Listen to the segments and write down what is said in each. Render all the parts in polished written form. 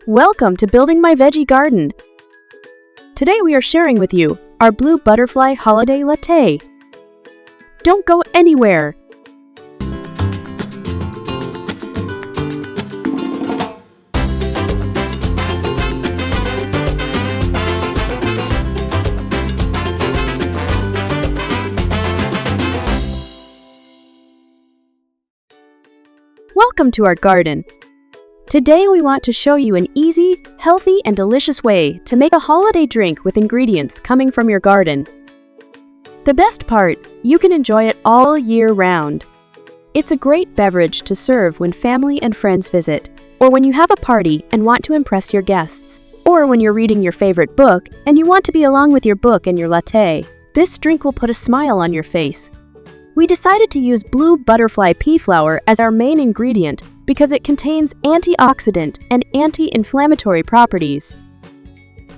Welcome to Building My Veggie Garden. Today we are sharing with you our Blue Butterfly Holiday Latte. Don't go anywhere. Welcome to our garden. Today we want to show you an easy, healthy, and delicious way to make a holiday drink with ingredients coming from your garden. The best part, you can enjoy it all year round. It's a great beverage to serve when family and friends visit, or when you have a party and want to impress your guests, or when you're reading your favorite book and you want to be along with your book and your latte. This drink will put a smile on your face. We decided to use Blue Butterfly Pea flour as our main ingredient because it contains antioxidant and anti-inflammatory properties.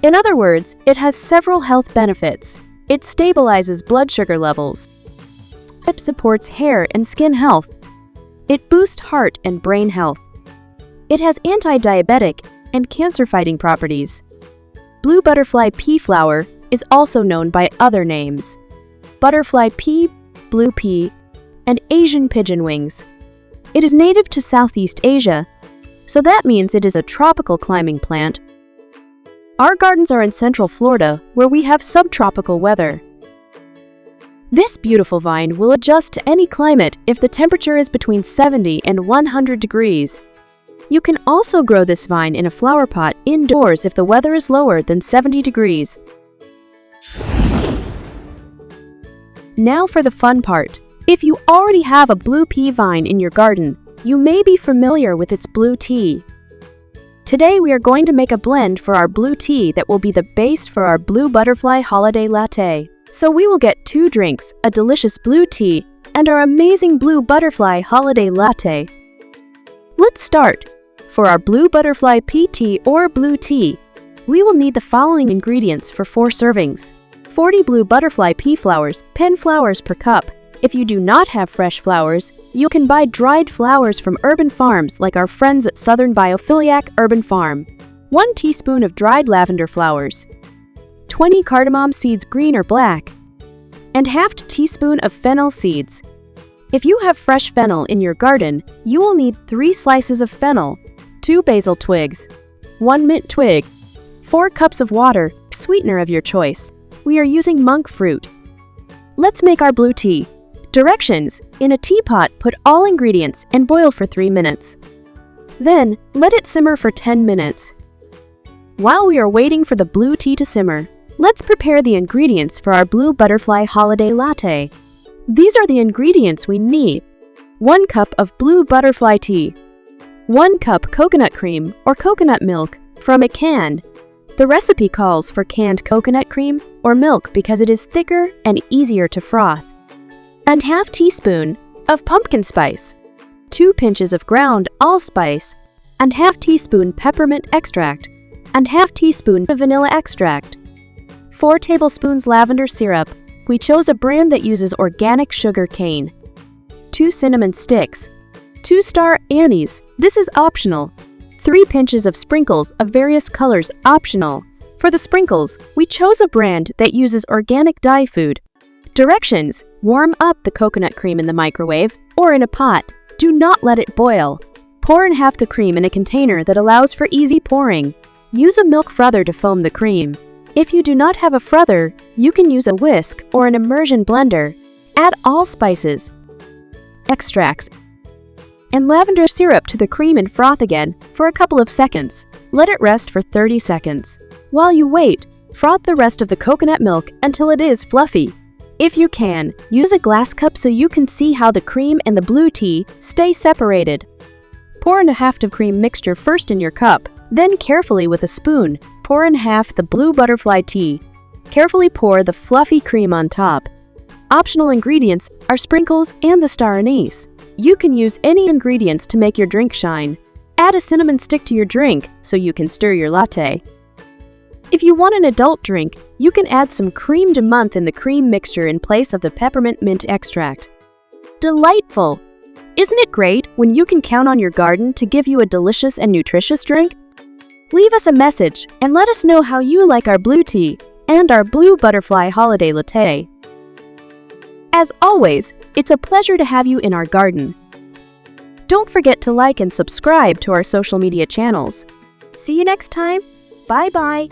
In other words, it has several health benefits. It stabilizes blood sugar levels. It supports hair and skin health. It boosts heart and brain health. It has anti-diabetic and cancer-fighting properties. Blue Butterfly Pea flour is also known by other names: butterfly pea, blue pea, and Asian pigeon wings. It is native to Southeast Asia, so that means it is a tropical climbing plant. Our gardens are in Central Florida, where we have subtropical weather. This beautiful vine will adjust to any climate if the temperature is between 70 and 100 degrees. You can also grow this vine in a flower pot indoors if the weather is lower than 70 degrees. Now for the fun part. If you already have a blue pea vine in your garden, you may be familiar with its blue tea. Today we are going to make a blend for our blue tea that will be the base for our Blue Butterfly Holiday Latte. So we will get 2 drinks, a delicious blue tea, and our amazing Blue Butterfly Holiday Latte. Let's start. For our Blue Butterfly Pea tea or blue tea, we will need the following ingredients for 4 servings. 40 Blue Butterfly Pea flowers, 10 flowers per cup. If you do not have fresh flowers, you can buy dried flowers from urban farms like our friends at Southern Biophiliac Urban Farm. 1 teaspoon of dried lavender flowers, 20 cardamom seeds, green or black, and ½ teaspoon of fennel seeds. If you have fresh fennel in your garden, you will need 3 slices of fennel, 2 basil twigs, 1 mint twig, 4 cups of water, sweetener of your choice. We are using monk fruit. Let's make our blue tea. Directions: in a teapot, put all ingredients and boil for 3 minutes. Then, let it simmer for 10 minutes. While we are waiting for the blue tea to simmer, let's prepare the ingredients for our Blue Butterfly Holiday Latte. These are the ingredients we need: 1 cup of blue butterfly tea, 1 cup coconut cream or coconut milk from a can. The recipe calls for canned coconut cream or milk because it is thicker and easier to froth. And ½ teaspoon of pumpkin spice, 2 pinches of ground allspice, and ½ teaspoon peppermint extract, and ½ teaspoon of vanilla extract. 4 tablespoons lavender syrup. We chose a brand that uses organic sugar cane. 2 cinnamon sticks. 2 star anise. This is optional. 3 pinches of sprinkles of various colors, optional. For the sprinkles, we chose a brand that uses organic dye food. Directions: warm up the coconut cream in the microwave or in a pot. Do not let it boil. Pour in half the cream in a container that allows for easy pouring. Use a milk frother to foam the cream. If you do not have a frother, you can use a whisk or an immersion blender. Add all spices, extracts, and lavender syrup to the cream and froth again for a couple of seconds. Let it rest for 30 seconds. While you wait, froth the rest of the coconut milk until it is fluffy. If you can, use a glass cup so you can see how the cream and the blue tea stay separated. Pour in ½ of cream mixture first in your cup, then carefully with a spoon, pour in half the Blue Butterfly tea. Carefully pour the fluffy cream on top. Optional ingredients are sprinkles and the star anise. You can use any ingredients to make your drink shine. Add a cinnamon stick to your drink so you can stir your latte. If you want an adult drink, you can add some crème de menthe in the cream mixture in place of the peppermint mint extract. Delightful! Isn't it great when you can count on your garden to give you a delicious and nutritious drink? Leave us a message and let us know how you like our blue tea and our Blue Butterfly Holiday Latte. As always, it's a pleasure to have you in our garden. Don't forget to like and subscribe to our social media channels. See you next time. Bye-bye.